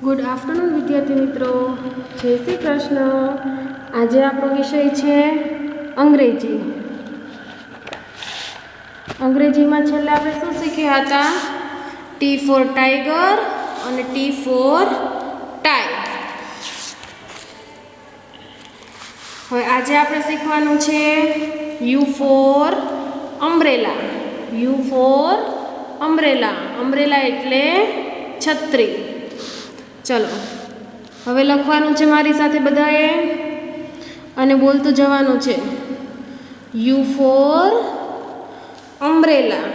Good afternoon વિદ્યાર્થી મિત્રો, જય શ્રી કૃષ્ણ. આજે આપણો વિષય છે અંગ્રેજી. અંગ્રેજીમાં છેલ્લે આપણે શું શીખ્યા હતા? ટી ફોર ટાઈગર અને ટી ફોર ટાઈ. હવે આજે આપણે શીખવાનું છે U for umbrella. U for umbrella. Umbrella એટલે છત્રી. ચલો હવે લખવાનું છે મારી સાથે બધાએ અને બોલતું જવાનું છે. U for umbrella.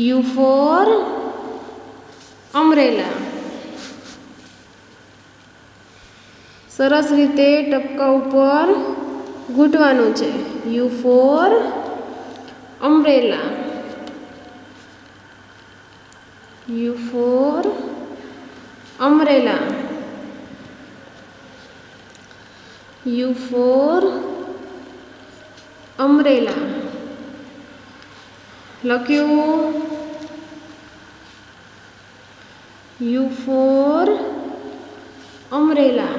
U for umbrella. સરસ રીતે ટપકા ઉપર ઘૂંટવાનું છે. U for umbrella. U for umbrella. U for umbrella. લખ્યું. U for umbrella.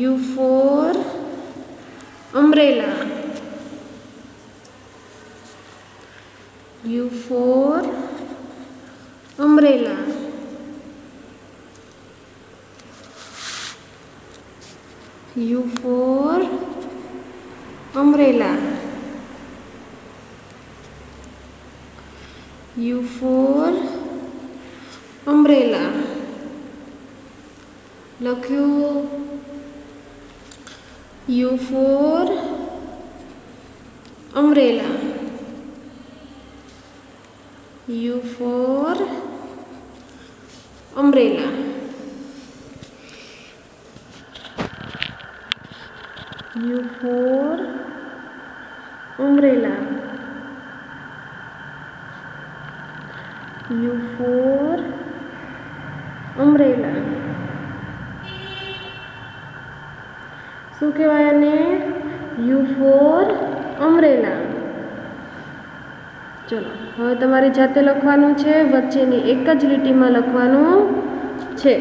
U for umbrella. U for umbrella. U for umbrella. U for umbrella. લખ્યું. U for umbrella. U for umbrella. U for umbrella. U for umbrella. શું કહેવાય આને? U for umbrella. ચલો હવે તમારી જાતે લખવાનું છે. વચ્ચેની એક જ લીટીમાં લખવાનું છે.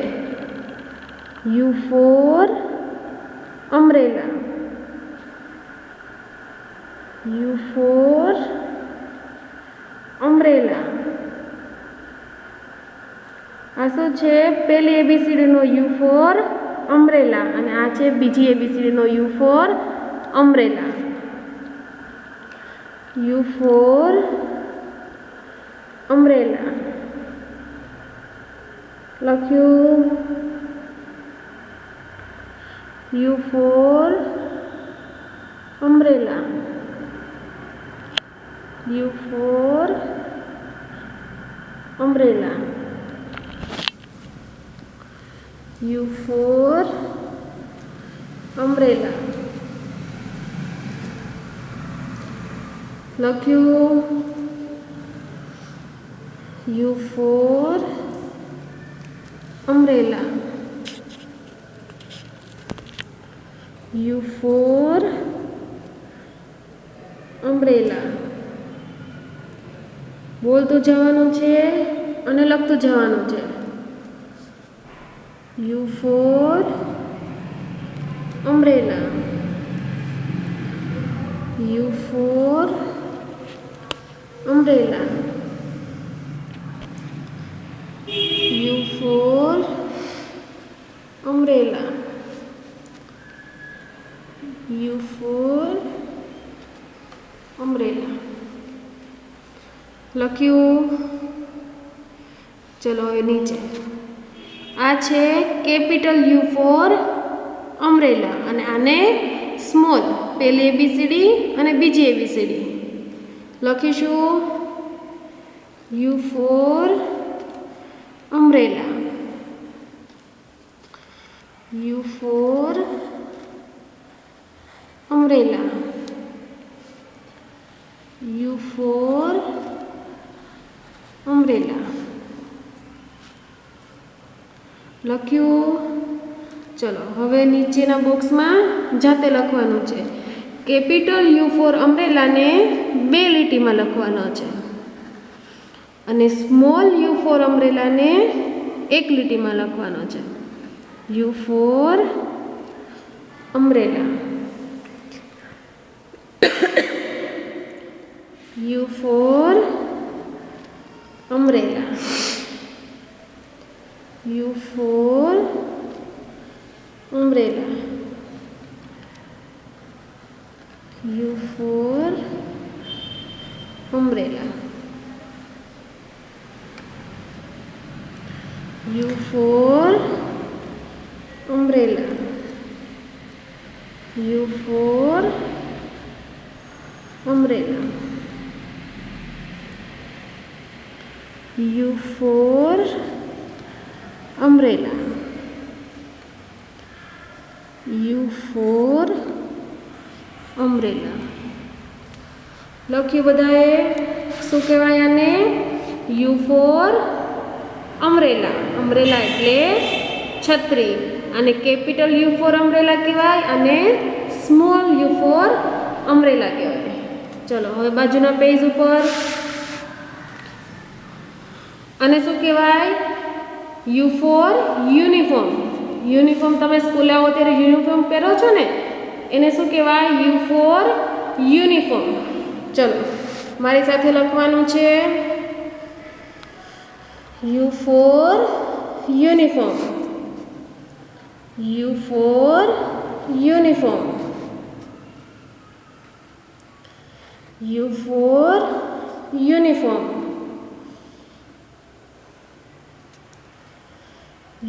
U for umbrella. U for umbrella. આ શું છે? પહેલી એબીસીડીનો યુ ફોર અમ્બ્રેલા અને આ છે બીજી એબીસીડીનો U for umbrella. U for umbrella. લખ્યું. U for umbrella. U for umbrella. U for umbrella. લખ્યું. U for umbrella. U for umbrella. બોલતું જવાનું છે અને લખતું જવાનું છે. U for umbrella. U for umbrella. U for umbrella. U for umbrella. લખ્યું. ચલો હવે નીચે આ છે કેપિટલ યુ ફોર અમ્બ્રેલા અને આને સ્મોલ. પહેલી એબીસીડી અને બીજી એબીસીડી લખીશું. You for umbrella. U for umbrella. U for umbrella. લખ્યું. ચલો હવે નીચેના બોક્સમાં જાતે લખવાનું છે. કેપિટલ યુ ફોર અમ્બ્રેલાને બે લીટીમાં લખવાનો છે. અને સ્મોલ યુ ફોર અમ્બ્રેલાને એક લીટીમાં લખવાનો છે. U for umbrella, U for umbrella, U for umbrella, U for umbrella, U for umbrella, U for umbrella, U for umbrella, U for umbrella. લખ્યું બધાએ? શું કહેવાય આને? You for umbrella. અમ્બ્રેલા એટલે છત્રી. અને કેપિટલ યુ ફોર અમ્બ્રેલા કહેવાય અને સ્મોલ યુ ફોર અમ્બ્રેલા કહેવાય. ચલો હવે બાજુના પેજ ઉપર અને શું કહેવાય? U for uniform. યુનિફોર્મ તમે સ્કૂલે આવો ત્યારે યુનિફોર્મ પહેરો છો ને, એને શું કહેવાય? U for uniform. ચલો મારી સાથે લખવાનું છે U for uniform, U for uniform, U for uniform,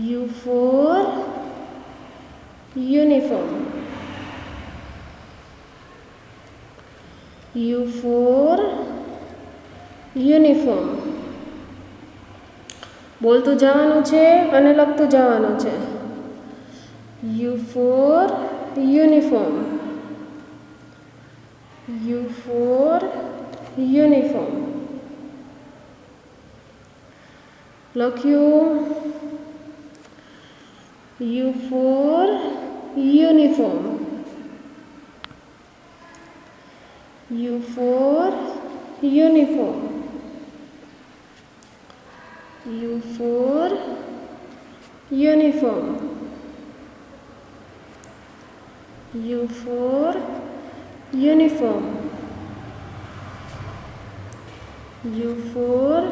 U for uniform, U for uniform. બોલતું જવાનું છે અને લખતું જવાનું છે. U for uniform, U for uniform. લખ્યું? U for uniform, U for uniform, U for uniform, U for uniform, U for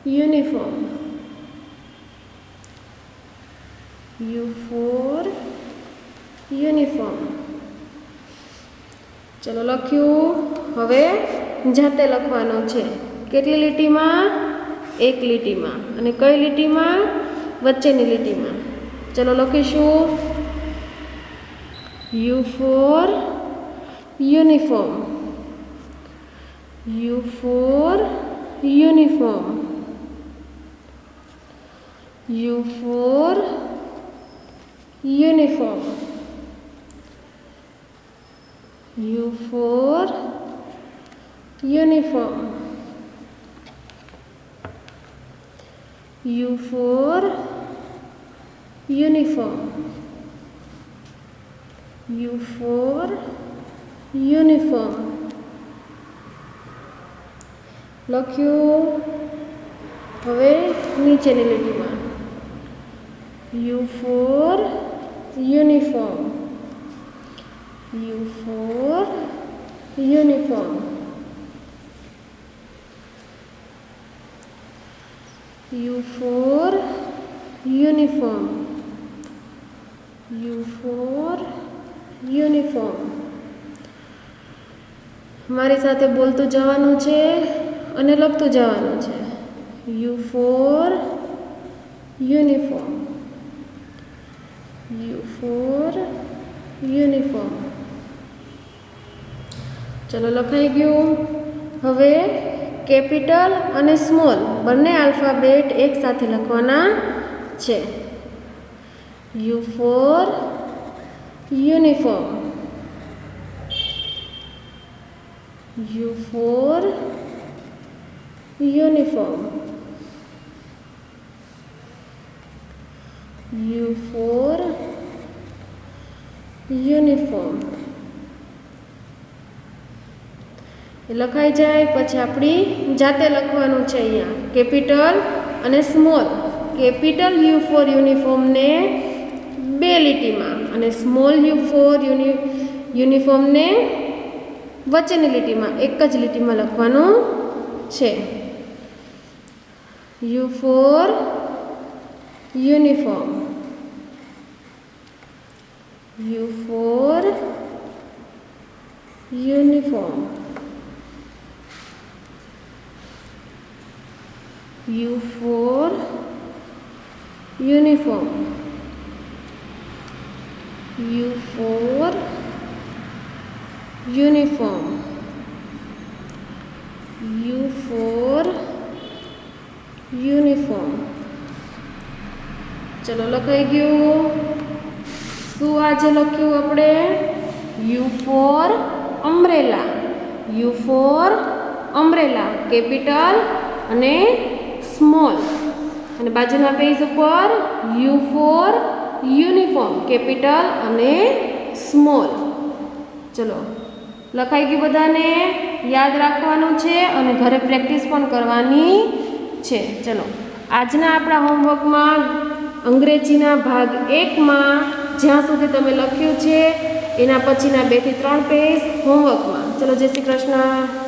uniform, U for uniform. ચલો લખ્યું. હવે જાતે લખવાનો છે. કેટલી લીટીમાં? એક લીટીમાં. અને કઈ લીટીમાં? વચ્ચેની લીટીમાં. ચલો લખીશું you for uniform, U for uniform, U for uniform, U for uniform, U for uniform, U for uniform. લખ્યું? હવે નીચેની લીટીમાં you for uniform, U for uniform, U for uniform, U for uniform. મારી સાથે બોલતું જવાનું છે અને લખતું જવાનું છે. U for uniform, U for uniform. ચલો લખાઈ ગયું. હવે કેપિટલ અને સ્મોલ બંને આલ્ફાબેટ એક સાથે લખવાના છે. U for uniform, U for uniform, U for uniform, એ લખાઈ જાય પછી આપણી જાતે લખવાનું છે અહીંયા કેપિટલ અને સ્મોલ. કેપિટલ U4 યુનિફોર્મને 2 લીટીમાં અને સ્મોલ U4 યુનિફોર્મને વચ્ચેની લીટીમાં એક જ લીટીમાં લખવાનું છે. U4 uniform, U4 uniform, U4 uniform, U4 uniform, U4 uniform. ચલો લખાઈ ગયું. શું આજે લખ્યું આપણે? U4 umbrella, U4 umbrella capital અને સ્મોલ. અને બાજુના પેજ ઉપર U4 યુનિફોર્મ કેપિટલ અને સ્મોલ. ચલો લખાઈ ગયું, બધાને યાદ રાખવાનું છે અને ઘરે પ્રેક્ટિસ પણ કરવાની છે. ચલો આજના આપણા હોમવર્કમાં અંગ્રેજીના ભાગ 1માં જ્યાં સુધી તમે લખ્યું છે એના પછીના 2 થી 3 પેજ હોમવર્કમાં. ચલો જય શ્રી કૃષ્ણ.